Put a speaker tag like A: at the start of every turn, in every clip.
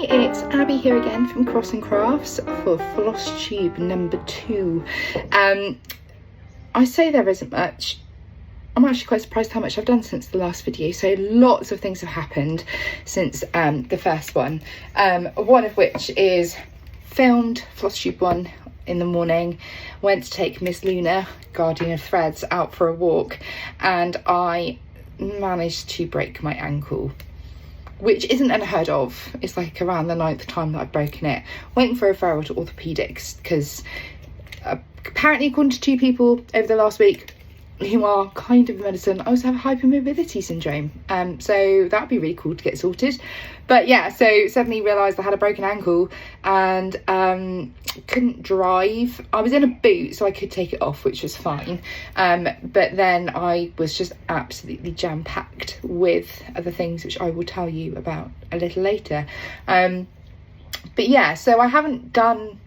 A: It's Abby here again from Cross and Crafts for Flosstube number 2. I say there isn't much. I'm actually quite surprised how much I've done since the last video. So lots of things have happened since the first one. One of which is filmed Flosstube 1 in the morning, went to take Miss Luna, Guardian of Threads, out for a walk, and I managed to break my ankle, which isn't unheard of. It's like around the 9th time that I've broken it. Waiting for a referral to orthopaedics because apparently, according to 2 people over the last week who are kind of medicine, I also have hypermobility syndrome. So that'd be really cool to get sorted. But yeah, so suddenly realised I had a broken ankle and couldn't drive. I was in a boot so I could take it off, which was fine. But then I was just absolutely jam-packed with other things, which I will tell you about a little later. But yeah, so I haven't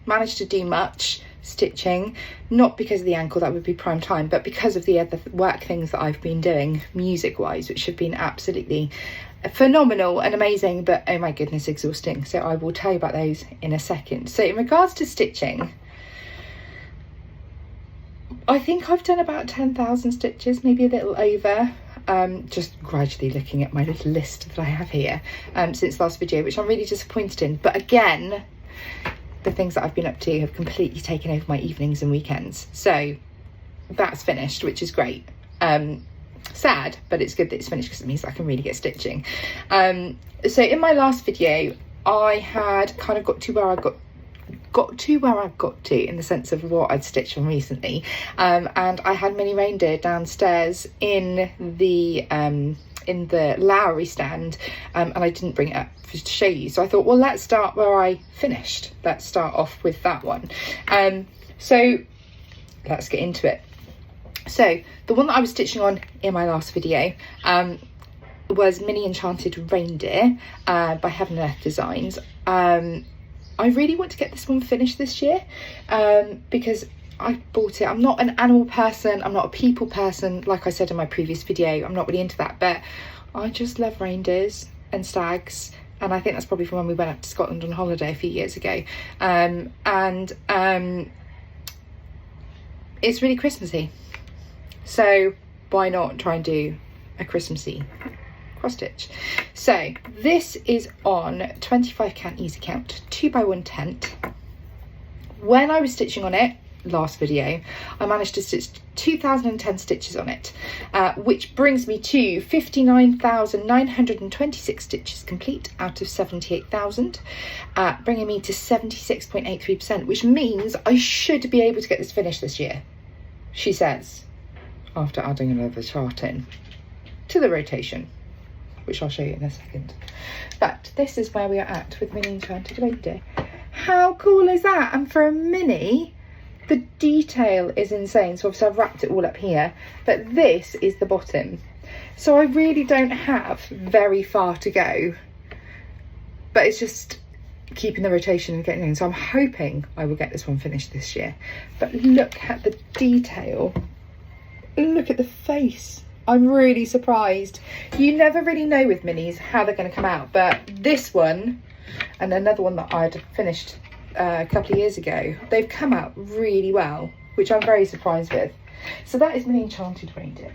A: managed to do much stitching, not because of the ankle, that would be prime time, but because of the other work things that I've been doing music wise, which have been absolutely phenomenal and amazing, but oh my goodness, exhausting. So I will tell you about those in a second. So in regards to stitching, I think I've done about 10,000 stitches, maybe a little over. Just gradually looking at my little list that I have here since last video, which I'm really disappointed in. But again, the things that I've been up to have completely taken over my evenings and weekends. So that's finished, which is great. Sad, but it's good that it's finished because it means I can really get stitching. So in my last video, I had kind of got to where I got to in the sense of what I'd stitched on recently. And I had mini reindeer downstairs in the Lowry stand, and I didn't bring it up to show you, so I thought, well, let's start where I finished. Let's start off with that one. So let's get into it. So the one that I was stitching on in my last video was Mini Enchanted Reindeer by Heaven and Earth Designs. I really want to get this one finished this year because I bought it. I'm not an animal person, I'm not a people person, like I said in my previous video. I'm not really into that, but I just love reindeers and stags, and I think that's probably from when we went up to Scotland on holiday a few years ago. It's really Christmassy, so why not try and do a Christmassy cross stitch? So this is on 25 count easy count 2x1 tent. When I was stitching on it last video, I managed to stitch 2010 stitches on it, which brings me to 59,926 stitches complete out of 78,000, bringing me to 76.83%, which means I should be able to get this finished this year, she says, after adding another chart in to the rotation, which I'll show you in a second. But this is where we are at with Mini Enchanted Reindeer. How cool is that? And for a mini, the detail is insane. So obviously I've wrapped it all up here, but this is the bottom. So I really don't have very far to go, but it's just keeping the rotation and getting in. So I'm hoping I will get this one finished this year. But look at the detail. Look at the face. I'm really surprised. You never really know with minis how they're going to come out, but this one and another one that I'd finished a couple of years ago, they've come out really well, which I'm very surprised with. So that is Mini Enchanted Reindeer.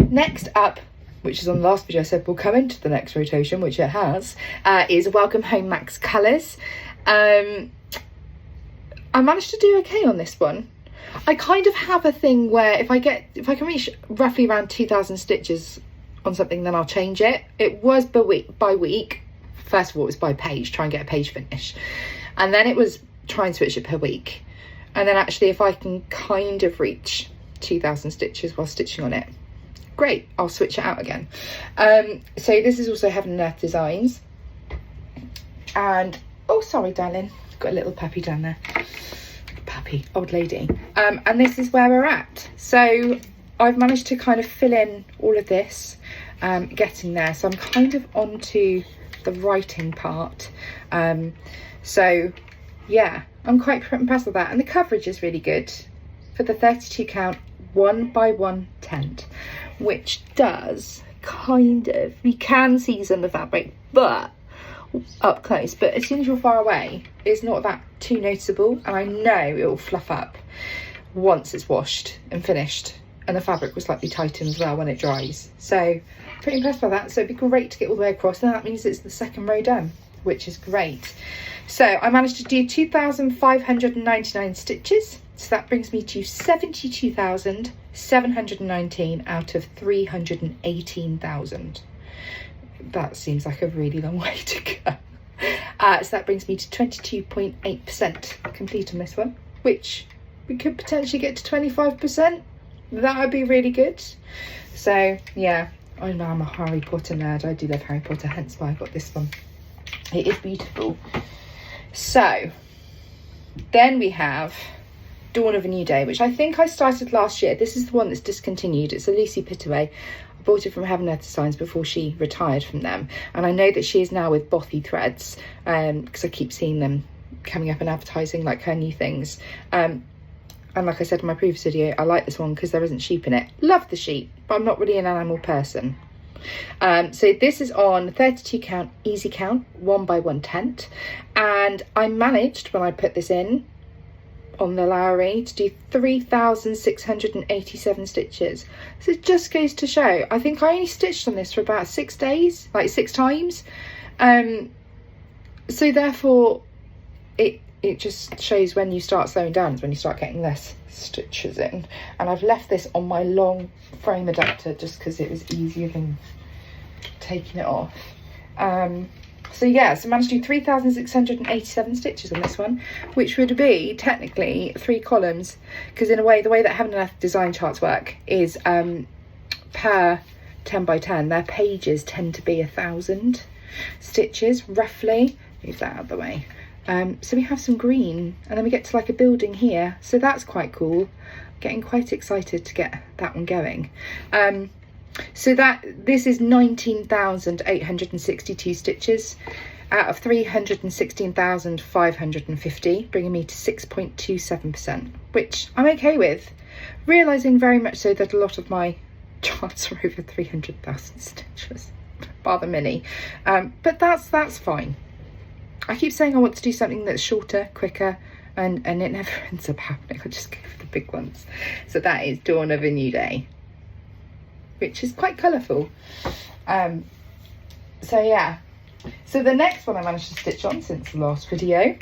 A: Next up, which is on the last video I said will come into the next rotation, which it has, is Welcome Home Max Colours. I managed to do okay on this one. I kind of have a thing where if I can reach roughly around 2,000 stitches on something, then I'll change it. It was by week. First of all, it was by page, try and get a page finish. And then it was try and switch it per week. And then actually, if I can kind of reach 2,000 stitches while stitching on it, great, I'll switch it out again. So this is also Heaven and Earth Designs. And, oh, sorry, darling, got a little puppy down there. Puppy, old lady. And this is where we're at. So I've managed to kind of fill in all of this, getting there. So I'm kind of onto the writing part. So yeah, I'm quite impressed with that, and the coverage is really good for the 32 count 1x1 tent, which does kind of, you can see some of the fabric, but up close, but as soon as you're far away, it's not that too noticeable, and I know it will fluff up once it's washed and finished, and the fabric will slightly tighten as well when it dries. So pretty impressed by that. So it'd be great to get all the way across, and that means it's the second row done, which is great. So I managed to do 2,599 stitches, so that brings me to 72,719 out of 318,000. That seems like a really long way to go. So that brings me to 22.8% complete on this one, which we could potentially get to 25%. That would be really good. So yeah, I know I'm a Harry Potter nerd. I do love Harry Potter, hence why I got this one. It is beautiful. So then we have Dawn of a New Day, which I think I started last year. This is the one that's discontinued. It's a Lucy Pittaway. I bought it from Heaven Earth Designs before she retired from them, and I know that she is now with Bothy Threads, because I keep seeing them coming up and advertising like her new things. And like I said in my previous video, I like this one because there isn't sheep in it. Love the sheep, but I'm not really an animal person. So this is on 32 count easy count 1 by 1/10, and I managed, when I put this in on the Lowry, to do 3,687 stitches. So it just goes to show, I think I only stitched on this for about 6 days, like 6 times. So therefore it just shows when you start slowing down is when you start getting less stitches in. And I've left this on my long frame adapter just because it was easier than taking it off. So yeah, so I managed to do 3,687 stitches on this one, which would be technically 3 columns, because in a way, the way that Heaven and Earth design charts work is per 10 by 10, their pages tend to be 1,000 stitches roughly. Move that out of the way. So we have some green, and then we get to like a building here, so that's quite cool. Getting quite excited to get that one going. So this is 19,862 stitches out of 316,550, bringing me to 6.27%, which I'm okay with, realising very much so that a lot of my charts are over 300,000 stitches, bar the mini, but that's fine. I keep saying I want to do something that's shorter, quicker, and it never ends up happening. I just go for the big ones. So that is Dawn of a New Day, which is quite colourful. So yeah. So the next one I managed to stitch on since the last video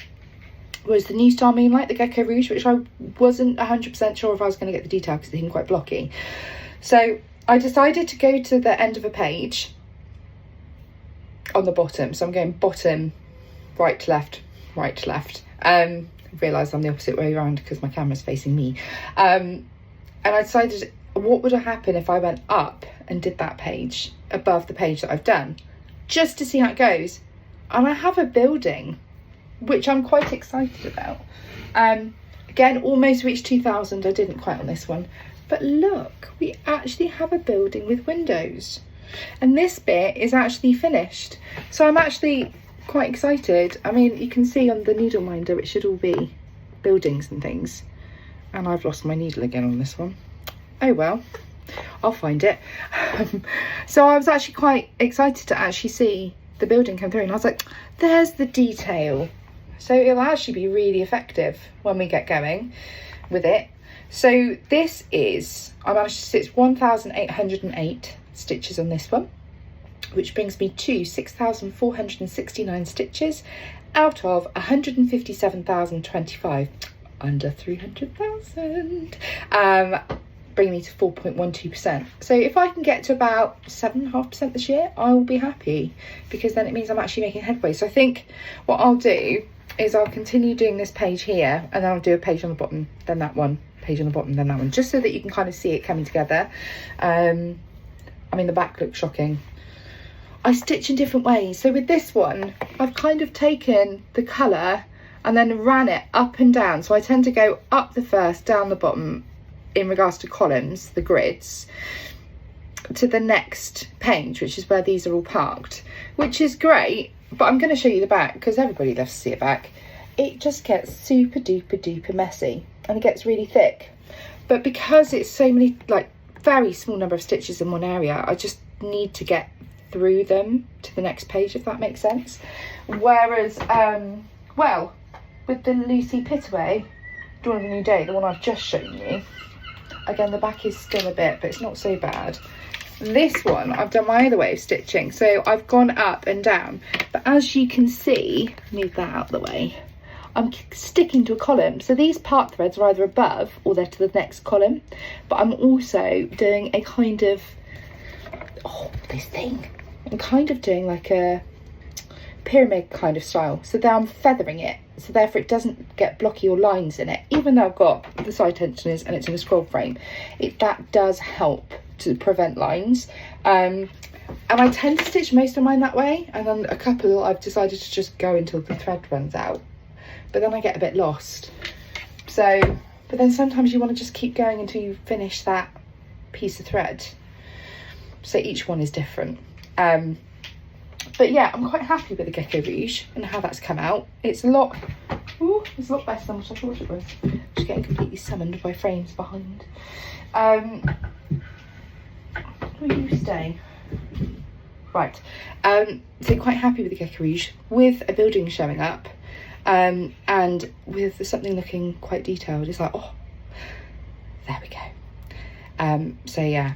A: was the New Star Moonlight, the Gecko Rouge, which I wasn't 100% sure if I was going to get the detail because it seemed quite blocky. So I decided to go to the end of a page on the bottom. So I'm going bottom, right to left, right to left. I realised I'm the opposite way around because my camera's facing me. And I decided, what would have happened if I went up and did that page above the page that I've done, just to see how it goes. And I have a building, which I'm quite excited about. Again, almost reached 2,000. I didn't quite on this one. But look, we actually have a building with windows. And this bit is actually finished. So I'm actually quite excited. I mean, you can see on the needle minder it should all be buildings and things, and I've lost my needle again on this one. Oh well, I'll find it. So I was actually quite excited to actually see the building come through, and I was like, there's the detail. So it'll actually be really effective when we get going with it. So this is, I managed to stitch 1,808 stitches on this one, which brings me to 6,469 stitches out of 157,025, under 300,000, bringing me to 4.12%. So if I can get to about 7.5% this year, I will be happy, because then it means I'm actually making headway. So I think what I'll do is I'll continue doing this page here, and then I'll do a page on the bottom, then that one, page on the bottom, then that one, just so that you can kind of see it coming together. I mean, the back looks shocking. I stitch in different ways. So with this one, I've kind of taken the colour and then ran it up and down. So I tend to go up the first, down the bottom in regards to columns, the grids, to the next page, which is where these are all parked, which is great. But I'm going to show you the back because everybody loves to see it back. It just gets super duper duper messy and it gets really thick. But because it's so many, like, very small number of stitches in one area, I just need to get through them to the next page, if that makes sense. Whereas, well, with the Lucy Pittaway, Dawn of a New Day, the one I've just shown you, again, the back is still a bit, but it's not so bad. This one, I've done my other way of stitching, so I've gone up and down. But as you can see, move that out of the way, I'm sticking to a column. So these part threads are either above or they're to the next column. But I'm also doing a kind of, I'm kind of doing like a pyramid kind of style. So there I'm feathering it, so therefore it doesn't get blocky or lines in it. Even though I've got the side tensioners and it's in a scroll frame, that does help to prevent lines. And I tend to stitch most of mine that way, and then a couple I've decided to just go until the thread runs out, but then I get a bit lost. So, but then sometimes you want to just keep going until you finish that piece of thread. So each one is different. But yeah, I'm quite happy with the Gecko Rouge and how that's come out. It's a lot better than what I thought it was. Just getting completely summoned by frames behind. Will you stay? Right. So quite happy with the Gecko Rouge, with a building showing up, and with something looking quite detailed. It's like, oh, there we go. So yeah.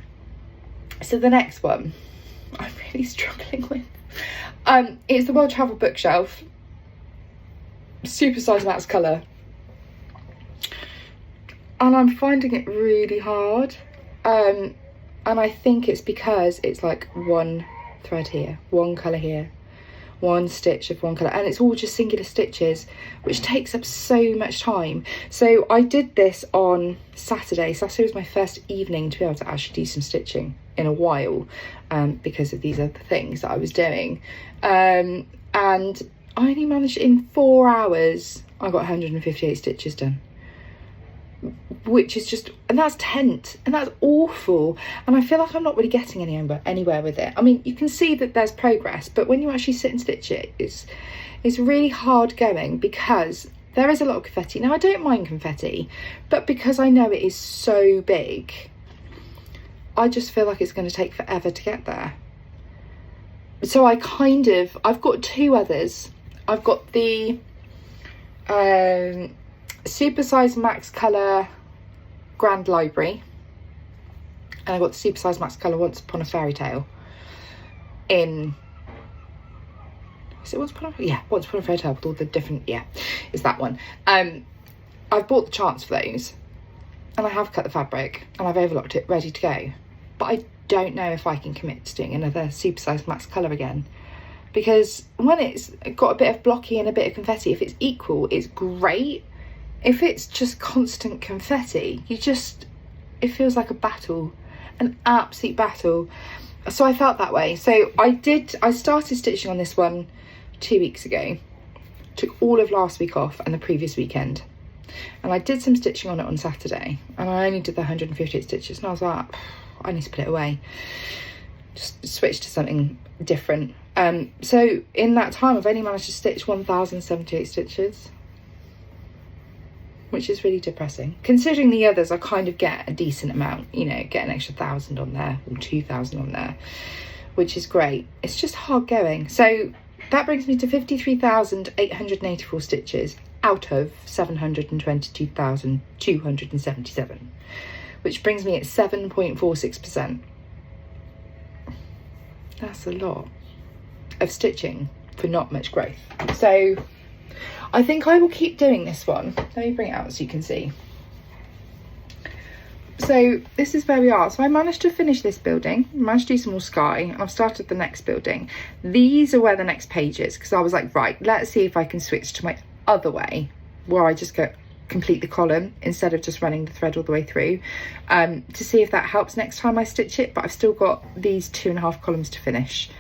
A: So the next one I'm really struggling with. It's the World Travel Bookshelf, super size max colour, and I'm finding it really hard. And I think it's because it's like one thread here, one colour here, one stitch of one colour, and it's all just singular stitches, which takes up so much time. So I did this on Saturday. Saturday was my first evening to be able to actually do some stitching in a while, because of these other things that I was doing. And I only managed, in 4 hours, I got 158 stitches done. Which is just, and that's tense, and that's awful, and I feel like I'm not really getting anywhere with it. I mean, you can see that there's progress, but when you actually sit and stitch it, it's really hard going, because there is a lot of confetti. Now, I don't mind confetti, but because I know it is so big, I just feel like it's going to take forever to get there. So I've got two others. I've got the Super Size Max Colour Grand Library, and I got the Super Size Max Colour Once Upon a Fairy Tale in, is it Once Upon a, yeah, Once Upon a Fairy Tale with all the different, yeah, it's that one. I've bought the charts for those, and I have cut the fabric, and I've overlocked it, ready to go, but I don't know if I can commit to doing another Super Size Max Colour again, because when it's got a bit of blocky and a bit of confetti, if it's equal, it's great. If it's just constant confetti, it feels like a battle, an absolute battle. So I felt that way. So I started stitching on this one 2 weeks ago, took all of last week off and the previous weekend. And I did some stitching on it on Saturday, and I only did the 158 stitches, and I was like, I need to put it away. Just switch to something different. So in that time, I've only managed to stitch 1,078 stitches, which is really depressing, considering the others I kind of get a decent amount, you know, get an extra 1,000 on there or 2,000 on there, which is great. It's just hard going. So that brings me to 53,884 stitches out of 722,277, which brings me at 7.46%. That's a lot of stitching for not much growth. So I think I will keep doing this one. Let me bring it out so you can see. So this is where we are. So I managed to finish this building, managed to do some more sky, and I've started the next building. These are where the next page is, because I was like, right, let's see if I can switch to my other way, where I just go complete the column instead of just running the thread all the way through, to see if that helps next time I stitch it. But I've still got these 2.5 columns to finish,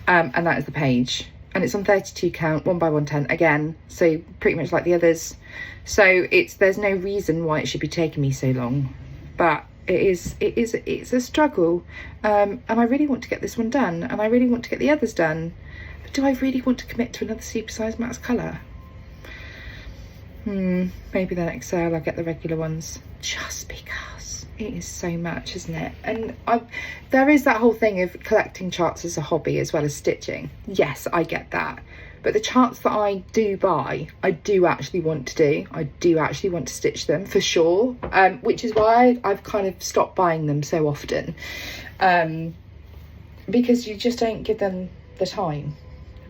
A: and that is the page. And it's on 32 count, 1 by 110 again, so pretty much like the others. So there's no reason why it should be taking me so long, but it's a struggle. And I really want to get this one done, and I really want to get the others done. But do I really want to commit to another Super Size Max Colour? Maybe the next sale I'll get the regular ones, just because it is so much, isn't it? And there is that whole thing of collecting charts as a hobby as well as stitching. Yes, I get that, but the charts that I do buy, I do actually want to do. I do actually want to stitch them for sure, which is why I've kind of stopped buying them so often, because you just don't give them the time,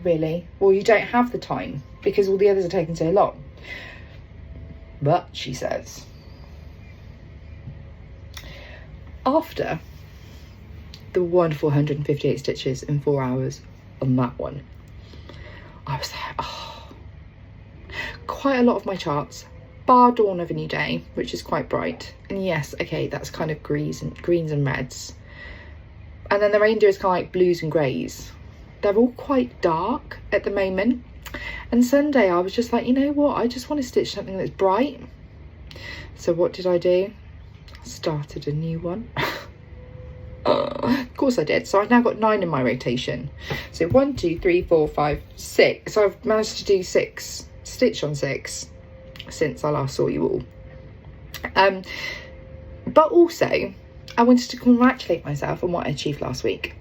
A: really, or you don't have the time because all the others are taking so long. But she says, after the wonderful 158 stitches in 4 hours on that one, I was like, oh, quite a lot of my charts, bar Dawn of a New Day, which is quite bright, and yes, okay, that's kind of greens and reds, and then the reindeer is kind of like blues and greys. They're all quite dark at the moment. And Sunday I was just like, you know what, I just want to stitch something that's bright. So what did I do? I started a new one. Of course I did. So I've now got 9 in my rotation. So 1, 2, 3, 4, 5, 6. So I've managed to do 6, stitch on 6 since I last saw you all. But also I wanted to congratulate myself on what I achieved last week.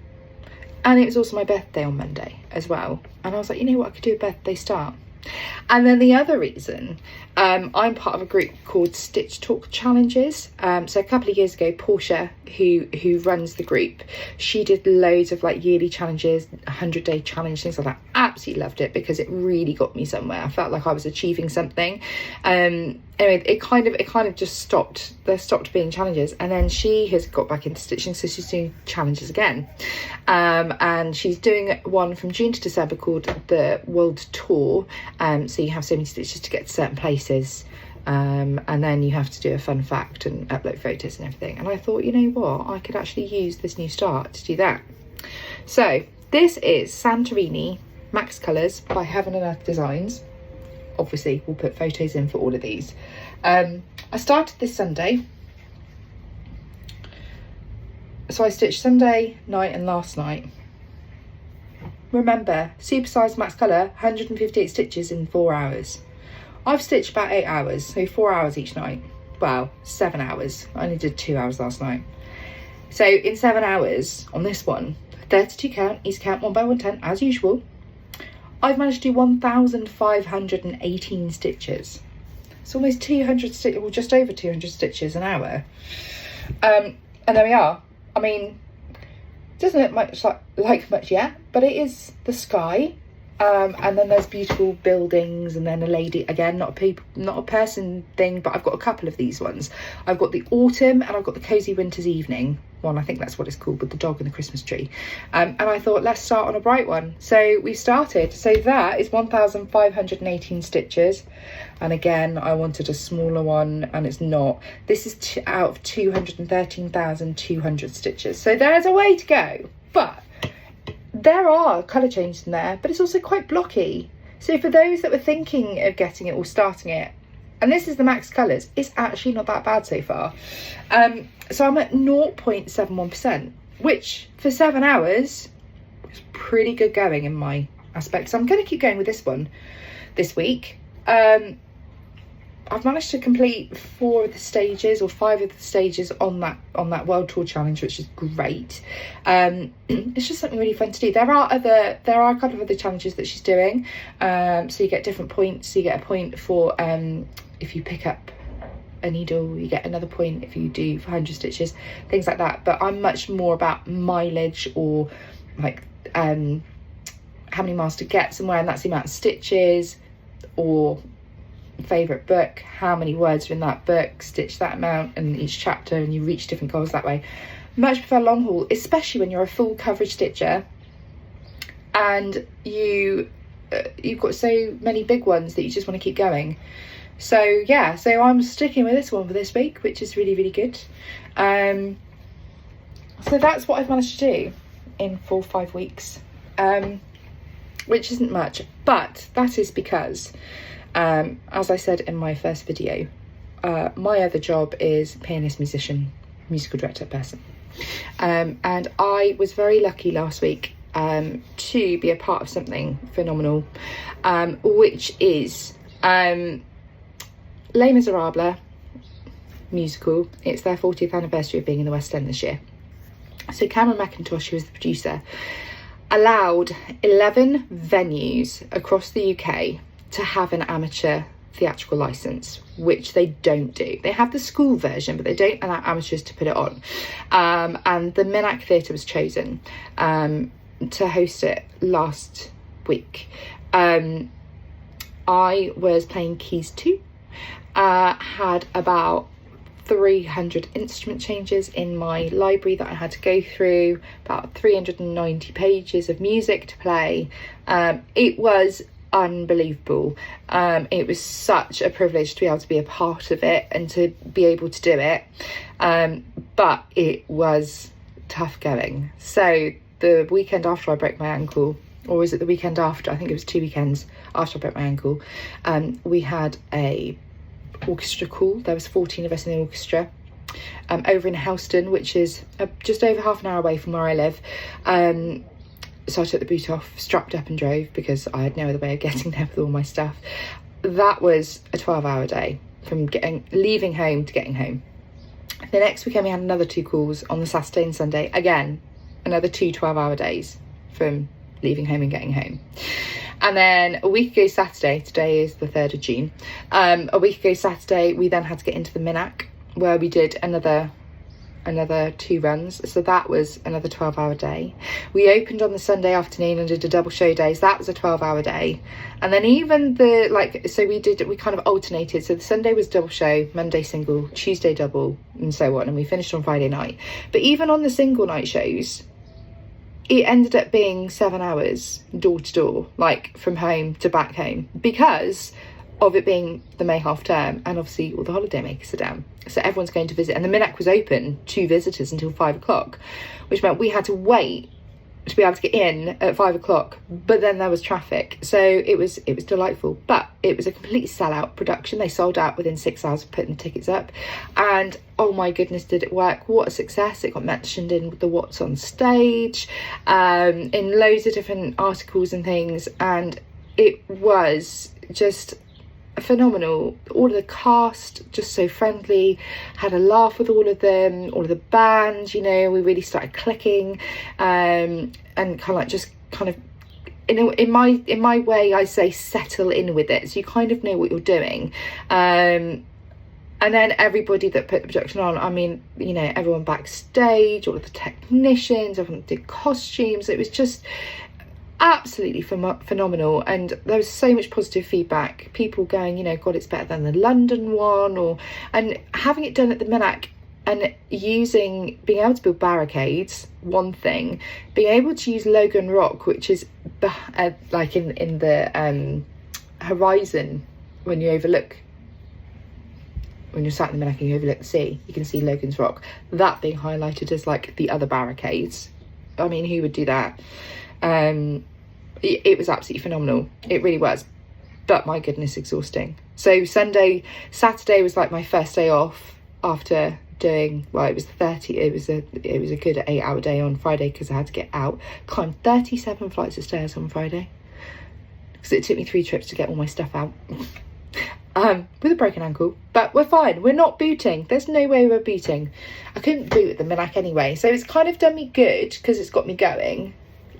A: And it was also my birthday on Monday as well. And I was like, you know what, I could do a birthday start. And then the other reason, I'm part of a group called Stitch Talk Challenges. So a couple of years ago, Portia, who runs the group, she did loads of like yearly challenges, 100-day challenge, things like that. Absolutely loved it because it really got me somewhere. I felt like I was achieving something. Anyway, it kind of just stopped. There stopped being challenges, and then she has got back into stitching, so she's doing challenges again. And she's doing one from June to December called the World Tour. So you have so many stitches to get to certain places, and then you have to do a fun fact and upload photos and everything. And I thought, you know what, I could actually use this new start to do that. So this is Santorini Max Colours by Heaven and Earth Designs. Obviously we'll put photos in for all of these. I started this Sunday, so I stitched Sunday night and last night. Remember, supersized max colour, 158 stitches in 4 hours. I've stitched about 8 hours, so 4 hours each night. Well, 7 hours. I only did 2 hours last night. So in 7 hours on this one, 32 count, east count, 1 by 110 as usual, I've managed to do 1,518 stitches. It's almost 200 stitches, well, just over 200 stitches an hour. And there we are. I mean, doesn't look much like much yet, but it is the sky, and then there's beautiful buildings, and then a lady, again, not a person thing, but I've got a couple of these ones. I've got the autumn and I've got the cozy winter's evening one, I think that's what it's called, with the dog and the Christmas tree. And I thought, let's start on a bright one. So we started. So that is 1,518 stitches. And again, I wanted a smaller one, and it's not. This is out of 213,200 stitches. So there's a way to go. But there are colour changes in there, but it's also quite blocky. So for those that were thinking of getting it or starting it, and this is the max colours, it's actually not that bad so far. So I'm at 0.71%, which for 7 hours is pretty good going in my aspect. So I'm going to keep going with this one this week. I've managed to complete 4 of the stages, or 5 of the stages on that World Tour challenge, which is great. It's just something really fun to do. There are a couple of other challenges that she's doing. So you get different points. So you get a point for if you pick up a needle, you get another point if you do 100 stitches, things like that. But I'm much more about mileage, or like how many miles to get somewhere, and that's the amount of stitches, or favourite book, how many words are in that book, stitch that amount in each chapter, and you reach different goals that way. Much prefer long haul, especially when you're a full coverage stitcher and you've got so many big ones that you just want to keep going. So yeah, so I'm sticking with this one for this week, which is really, really good. So that's what I've managed to do in 4 or 5 weeks, which isn't much, but that is because as I said in my first video, my other job is pianist, musician, musical director person. And I was very lucky last week to be a part of something phenomenal, which is Les Miserables musical. It's their 40th anniversary of being in the West End this year. So Cameron McIntosh, who is the producer, allowed 11 venues across the UK to have an amateur theatrical license, which they don't do. They have the school version, but they don't allow amateurs to put it on. And the Minack Theatre was chosen to host it last week. I was playing keys 2, had about 300 instrument changes in my library that I had to go through, about 390 pages of music to play. It was unbelievable. It was such a privilege to be able to be a part of it and to be able to do it, but it was tough going. So the weekend after I broke my ankle, or was it the weekend after? I think it was 2 weekends after I broke my ankle. We had a orchestra call. There was 14 of us in the orchestra over in Helston, which is just over half an hour away from where I live. So I took the boot off, strapped up and drove, because I had no other way of getting there with all my stuff. That was a 12-hour day from leaving home to getting home. The next weekend we had another 2 calls on the Saturday and Sunday. Again, another 2 12-hour days from leaving home and getting home. And then a week ago Saturday, today is the 3rd of June, a week ago Saturday we then had to get into the Minack, where we did another 2 runs. So that was another 12-hour day. We opened on the Sunday afternoon and did a double show day, so that was a 12-hour day. And then even we kind of alternated. So the Sunday was double show, Monday single, Tuesday double, and so on, and we finished on Friday night. But even on the single night shows, it ended up being 7 hours door to door, like from home to back home, because of it being the May half term, and obviously all the holiday makers are down, so everyone's going to visit, and the Minack was open to visitors until 5 o'clock, which meant we had to wait to be able to get in at 5 o'clock, but then there was traffic. So it was delightful, but it was a complete sellout production. They sold out within 6 hours of putting the tickets up, and oh my goodness, did it work. What a success. It got mentioned in the What's on Stage, in loads of different articles and things, and it was just phenomenal. All of the cast just so friendly, had a laugh with all of them, all of the band, you know, we really started clicking, and kind of in my way I say settle in with it, so you kind of know what you're doing. And then everybody that put the production on, I mean, you know, everyone backstage, all of the technicians, everyone did costumes. It was just absolutely phenomenal, and there was so much positive feedback, people going, you know, God, it's better than the London one, and having it done at the Minack, and being able to build barricades, one thing, being able to use Logan Rock, which is like in the horizon, when you're sat in the Minack and you overlook the sea, you can see Logan's Rock, that being highlighted as like the other barricades. I mean, who would do that? It was absolutely phenomenal, it really was, but my goodness, exhausting. So Saturday was like my first day off after doing, well, it was a good 8-hour day on Friday, because I had to get out, climbed 37 flights of stairs on Friday, because it took me 3 trips to get all my stuff out. With a broken ankle, but we're fine, we're not booting, there's no way we're booting. I couldn't boot at the Minack anyway, so it's kind of done me good, because it's got me going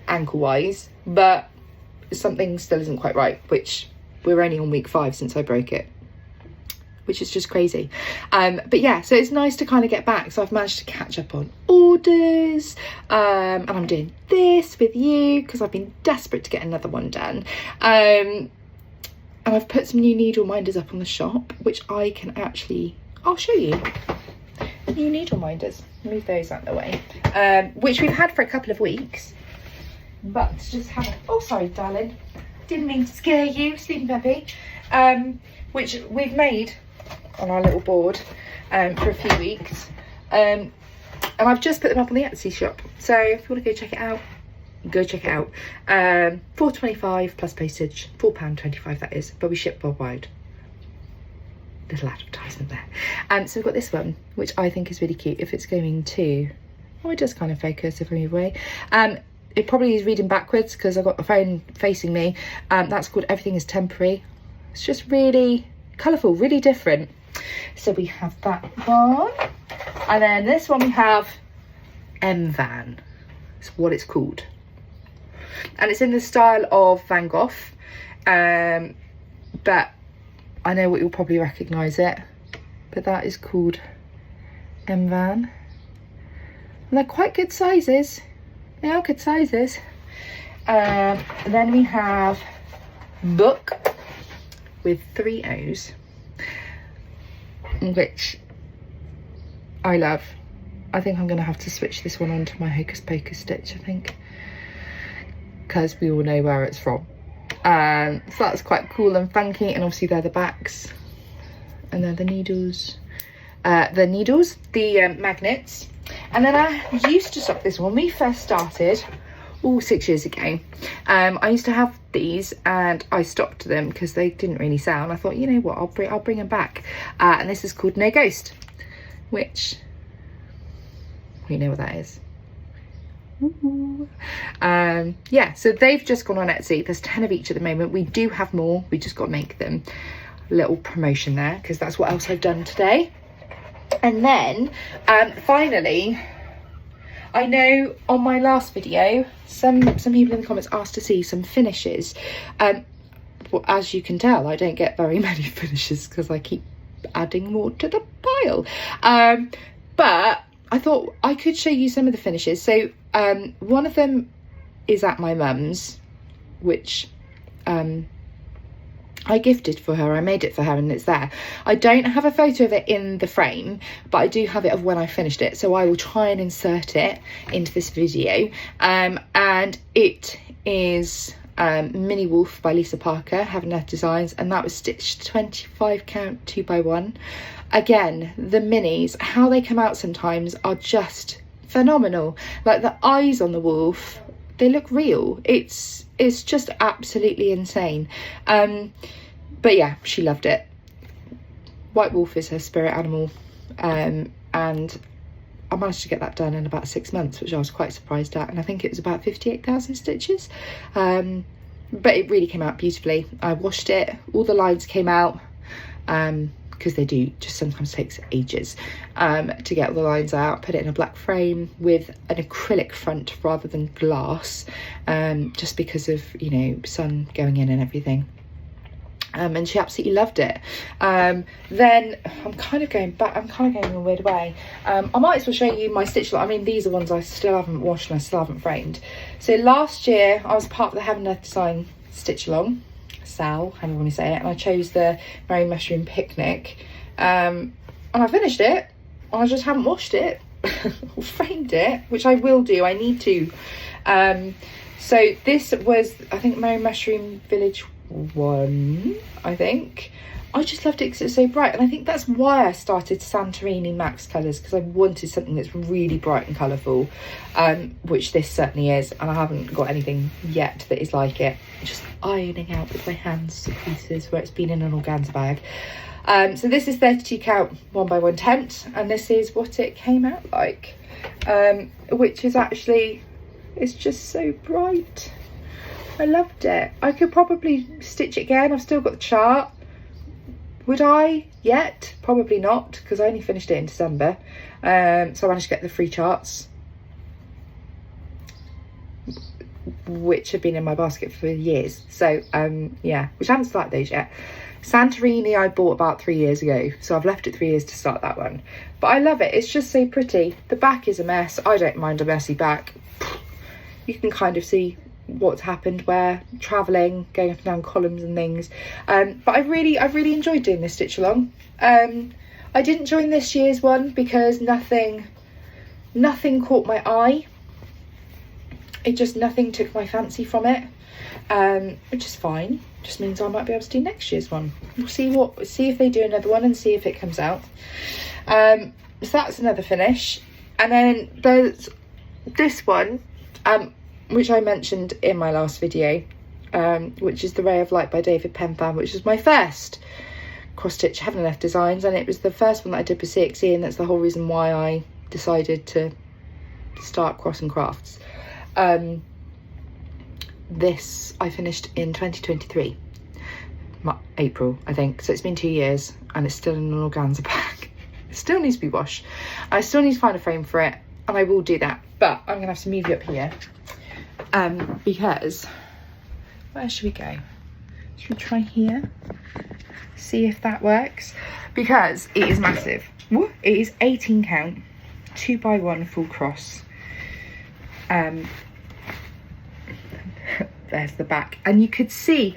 A: ankle wise, but something still isn't quite right, which we're only on week 5 since I broke it, which is just crazy. But yeah, so it's nice to kind of get back. So I've managed to catch up on orders, and I'm doing this with you because I've been desperate to get another one done. And I've put some new needle minders up on the shop, which I'll show you. New needle minders, move those out of the way, which we've had for a couple of weeks, but just haven't, oh sorry darling, didn't mean to scare you, sleeping puppy, which we've made on our little board for a few weeks, and I've just put them up on the Etsy shop, so if you want to go check it out, go check it out. £4.25 plus postage, £4.25 that is, but we ship worldwide. Little advertisement there. So we've got this one, which I think is really cute. If it's going to, oh, it does kind of focus if I move away. It probably is reading backwards because I've got the phone facing me. That's called Everything is Temporary. It's just really colourful, really different. So we have that one, and then this one we have M-Van. It's what it's called. and it's in the style of Van Gogh, but I know what you'll probably recognise it, but that is called M Van. And they're quite good sizes. They are good sizes. And then we have Book with 3 O's, which I love. I think I'm going to have to switch this one onto my Hocus Pocus stitch, I think, because we all know where it's from. So that's quite cool and funky, and obviously they're the backs, and they're the needles. The magnets. And then I used to stock this when we first started, all 6 years ago. I used to have these and I stopped them because they didn't really sell, and I thought, you know what, I'll bring them back. And this is called No Ghost, which we know what that is. Yeah, so they've just gone on Etsy. There's 10 of each at the moment. We do have more, we just got to make them. A little promotion there, because that's what else I've done today. And then finally, I know on my last video some people in the comments asked to see some finishes. Well, as you can tell, I don't get very many finishes because I keep adding more to the pile, but I thought I could show you some of the finishes. So one of them is at my mum's, which I gifted for her. I made it for her and it's there. I don't have a photo of it in the frame, but I do have it of when I finished it, so I will try and insert it into this video. And it is Mini Wolf by Lisa Parker, Heaven Earth Designs, and that was stitched 25 count 2x1. Again, the minis, how they come out sometimes are just phenomenal. Like the eyes on the wolf, they look real. It's just absolutely insane. But yeah, she loved it. White wolf is her spirit animal, and I managed to get that done in about 6 months, which I was quite surprised at, and I think it was about 58,000 stitches. But it really came out beautifully. I washed it, all the lines came out, because they do just sometimes takes ages to get all the lines out. Put it in a black frame with an acrylic front rather than glass, just because of, you know, sun going in and everything. And she absolutely loved it. Then I'm kind of going in a weird way. I might as well show you my stitch. I mean, these are ones I still haven't washed and I still haven't framed. So last year I was part of the Heaven Earth Design stitch along, Sal, however you want to say it, and I chose the Merry Mushroom Picnic, and I finished it. I just haven't washed it or framed it, which I will do. I need to. So this was, I think, Merry Mushroom Village 1, I think. I just loved it because it's so bright, and I think that's why I started Santorini Max Colours, because I wanted something that's really bright and colourful, which this certainly is, and I haven't got anything yet that is like it. I'm just ironing out with my hands pieces where it's been in an organza bag. So this is 32 count 1x1 tent, and this is what it came out like, which is actually, it's just so bright. I loved it. I could probably stitch it again. I've still got the chart. Would I yet? Probably not, because I only finished it in December. So I managed to get the free charts, which have been in my basket for years. So yeah, which I haven't started those yet. Santorini I bought about 3 years ago, so I've left it 3 years to start that one. But I love it. It's just so pretty. The back is a mess. I don't mind a messy back. You can kind of see what's happened where traveling, going up and down columns and things, but I really enjoyed doing this stitch along. I didn't join this year's one because nothing caught my eye. Nothing took my fancy from it, which is fine. Just means I might be able to do next year's one. We'll see if they do another one and see if it comes out. So that's another finish. And then there's this one, which I mentioned in my last video, which is the Ray of Light by David Penfan, which was my first cross stitch Heaven Earth Designs, and it was the first one that I did for CXE, and that's the whole reason why I decided to start Cross and Crafts. This I finished in 2023, April, I think, so it's been 2 years, and it's still in an organza bag. It still needs to be washed. I still need to find a frame for it, and I will do that, but I'm gonna have to move you up here. because where should we go? Should we try here? See if that works, because it is massive. It is 18 count, 2x1 full cross. There's the back, and you can see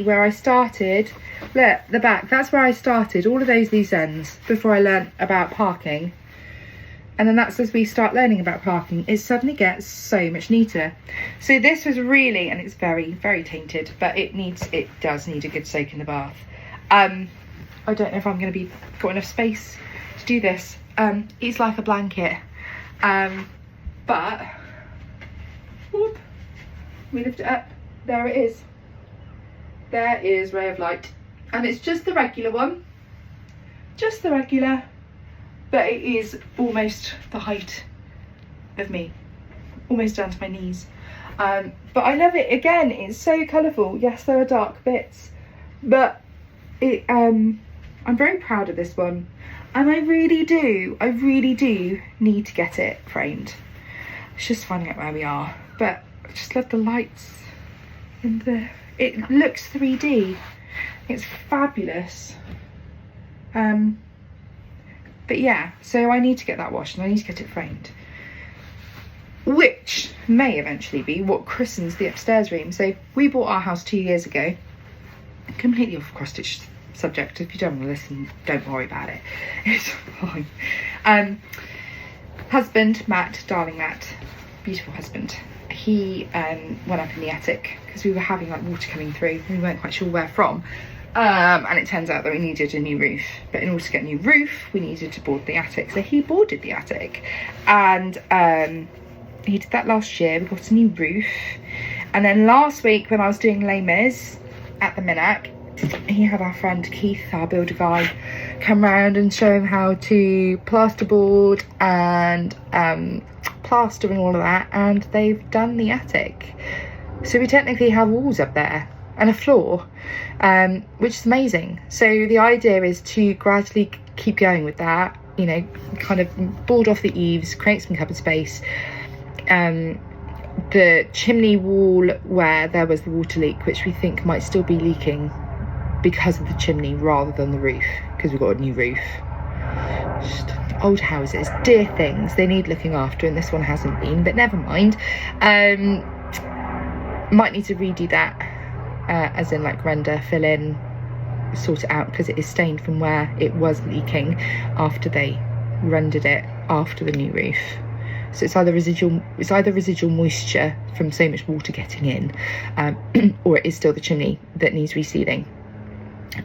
A: where I started. Look, the back, that's where I started, all of those loose ends before I learnt about parking. And then that's as we start learning about parking, it suddenly gets so much neater. So this was really, and it's very, very tainted, but it does need a good soak in the bath. I don't know if I'm going to got enough space to do this. It's like a blanket, but whoop, we lift it up. There it is. There is ray of light, and it's just the regular one, just the regular. But it is almost the height of me, almost down to my knees. But I love it. Again, it's so colourful. Yes, there are dark bits, but I'm very proud of this one, and I really do need to get it framed. It's just finding out where we are, but I just love the lights and it looks 3D. It's fabulous. But yeah, so I need to get that washed and I need to get it framed, which may eventually be what christens the upstairs room. So we bought our house 2 years ago, completely off cross-stitch subject. If you don't want to listen, don't worry about it, it's fine. Husband, Matt, darling Matt, beautiful husband, he went up in the attic because we were having like water coming through. We weren't quite sure where from. And it turns out that we needed a new roof, but in order to get a new roof we needed to board the attic, so he boarded the attic, and he did that last year. We got a new roof, and then last week when I was doing Les Mis at the Minac, he had our friend Keith, our builder guy, come round and show him how to plasterboard and plaster and all of that, and they've done the attic, so we technically have walls up there and a floor, which is amazing. So the idea is to gradually keep going with that, you know, kind of board off the eaves, create some cupboard space. The chimney wall where there was the water leak, which we think might still be leaking because of the chimney rather than the roof, because we've got a new roof. Just old houses, dear things, they need looking after, and this one hasn't been, but never mind. Might need to redo that. As in like render, fill in, sort it out, because it is stained from where it was leaking after they rendered it after the new roof. So it's either residual moisture from so much water getting in, or it is still the chimney that needs resealing.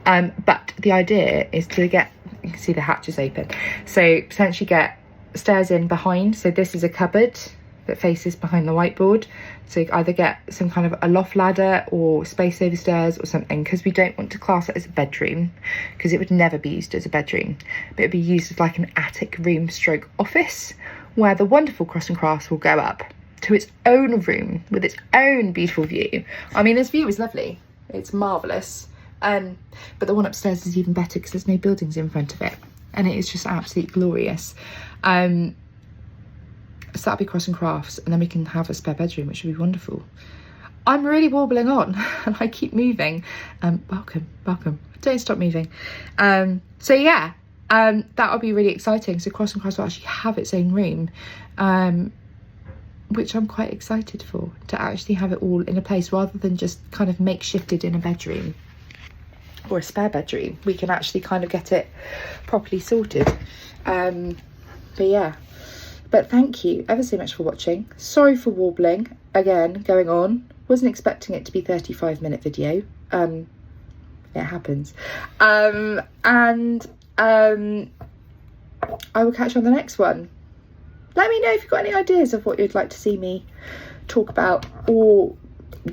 A: But the idea is to get, you can see the hatches open, so potentially get stairs in behind. So this is a cupboard that faces behind the whiteboard, so either get some kind of a loft ladder or space over stairs or something, because we don't want to class it as a bedroom, because it would never be used as a bedroom, but it'd be used as like an attic room stroke office, where the wonderful Cross and Crafts will go up to its own room with its own beautiful view. I mean, this view is lovely, it's marvellous, but the one upstairs is even better because there's no buildings in front of it, and it is just absolutely glorious. So that'll be Cross and Crafts, and then we can have a spare bedroom, which would be wonderful. I'm really warbling on and I keep moving. Welcome, don't stop moving. So yeah, that'll be really exciting. So Cross and Crafts will actually have its own room, which I'm quite excited for, to actually have it all in a place rather than just kind of makeshifted in a bedroom or a spare bedroom. We can actually kind of get it properly sorted. But yeah. But thank you ever so much for watching. Sorry for warbling again, going on. Wasn't expecting it to be 35-minute video. It happens. I will catch you on the next one. Let me know if you've got any ideas of what you'd like to see me talk about or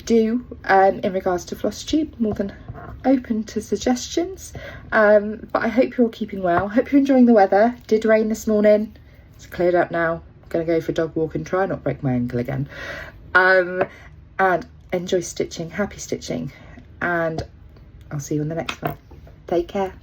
A: do in regards to Flosstube. More than open to suggestions. But I hope you're all keeping well. Hope you're enjoying the weather. Did rain this morning. It's cleared up now. I'm going to go for a dog walk and try not break my ankle again. And enjoy stitching, happy stitching, and I'll see you on the next one. Take care.